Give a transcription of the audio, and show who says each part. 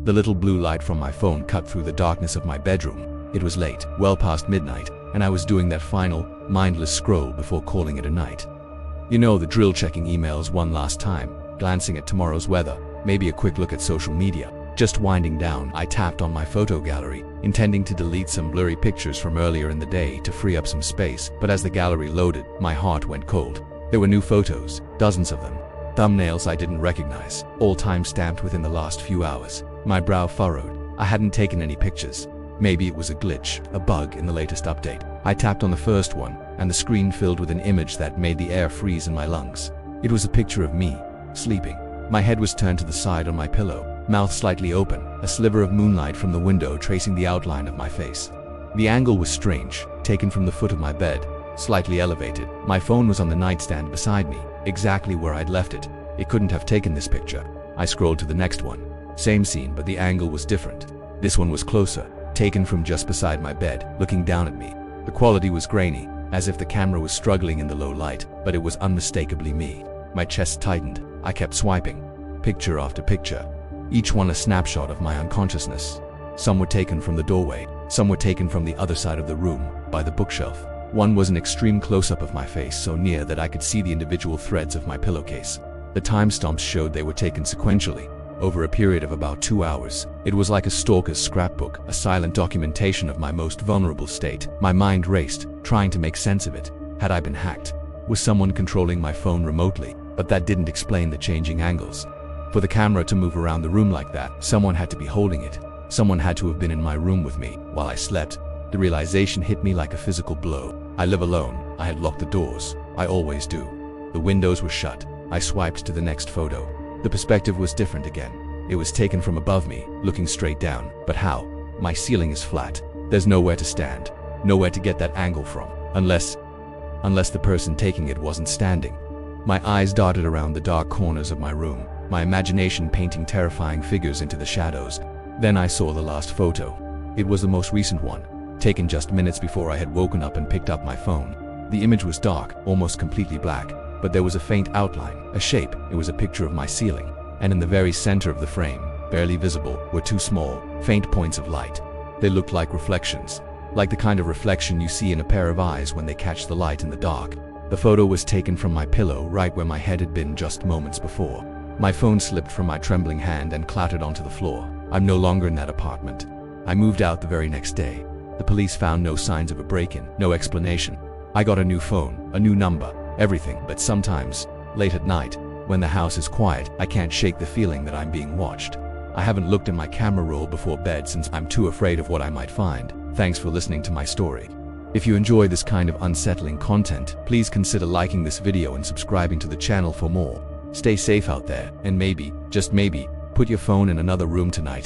Speaker 1: The little blue light from my phone cut through the darkness of my bedroom. It was late, well past midnight, and I was doing that final, mindless scroll before calling it a night. You know the drill, checking emails one last time, glancing at tomorrow's weather, maybe a quick look at social media. Just winding down, I tapped on my photo gallery, intending to delete some blurry pictures from earlier in the day to free up some space, but as the gallery loaded, my heart went cold. There were new photos, dozens of them. Thumbnails I didn't recognize, all time-stamped within the last few hours. My brow furrowed. I hadn't taken any pictures. Maybe it was a glitch, a bug in the latest update. I tapped on the first one, and the screen filled with an image that made the air freeze in my lungs. It was a picture of me, sleeping. My head was turned to the side on my pillow, mouth slightly open, a sliver of moonlight from the window tracing the outline of my face. The angle was strange, taken from the foot of my bed, slightly elevated. My phone was on the nightstand beside me, exactly where I'd left it. It couldn't have taken this picture. I scrolled to the next one. Same scene, but the angle was different. This one was closer, taken from just beside my bed, looking down at me. The quality was grainy, as if the camera was struggling in the low light, but it was unmistakably me. My chest tightened. I kept swiping, picture after picture, each one a snapshot of my unconsciousness. Some were taken from the doorway, some were taken from the other side of the room, by the bookshelf. One was an extreme close-up of my face, so near that I could see the individual threads of my pillowcase. The timestamps showed they were taken sequentially, over a period of about 2 hours. It was like a stalker's scrapbook, a silent documentation of my most vulnerable state. My mind raced, trying to make sense of it. Had I been hacked? Was someone controlling my phone remotely? But that didn't explain the changing angles. For the camera to move around the room like that, someone had to be holding it. Someone had to have been in my room with me while I slept. The realization hit me like a physical blow. I live alone. I had locked the doors. I always do. The windows were shut. I swiped to the next photo. The perspective was different again. It was taken from above me, looking straight down. But how? My ceiling is flat. There's nowhere to stand. Nowhere to get that angle from. Unless the person taking it wasn't standing. My eyes darted around the dark corners of my room, my imagination painting terrifying figures into the shadows. Then I saw the last photo. It was the most recent one, taken just minutes before I had woken up and picked up my phone. The image was dark, almost completely black, but there was a faint outline, a shape. It was a picture of my ceiling, and in the very center of the frame, barely visible, were two small, faint points of light. They looked like reflections, like the kind of reflection you see in a pair of eyes when they catch the light in the dark. The photo was taken from my pillow, right where my head had been just moments before. My phone slipped from my trembling hand and clattered onto the floor. I'm no longer in that apartment. I moved out the very next day. The police found no signs of a break-in, no explanation. I got a new phone, a new number, everything. But sometimes, late at night, when the house is quiet, I can't shake the feeling that I'm being watched. I haven't looked in my camera roll before bed since I'm too afraid of what I might find. Thanks for listening to my story. If you enjoy this kind of unsettling content, please consider liking this video and subscribing to the channel for more. Stay safe out there, and maybe, just maybe, put your phone in another room tonight.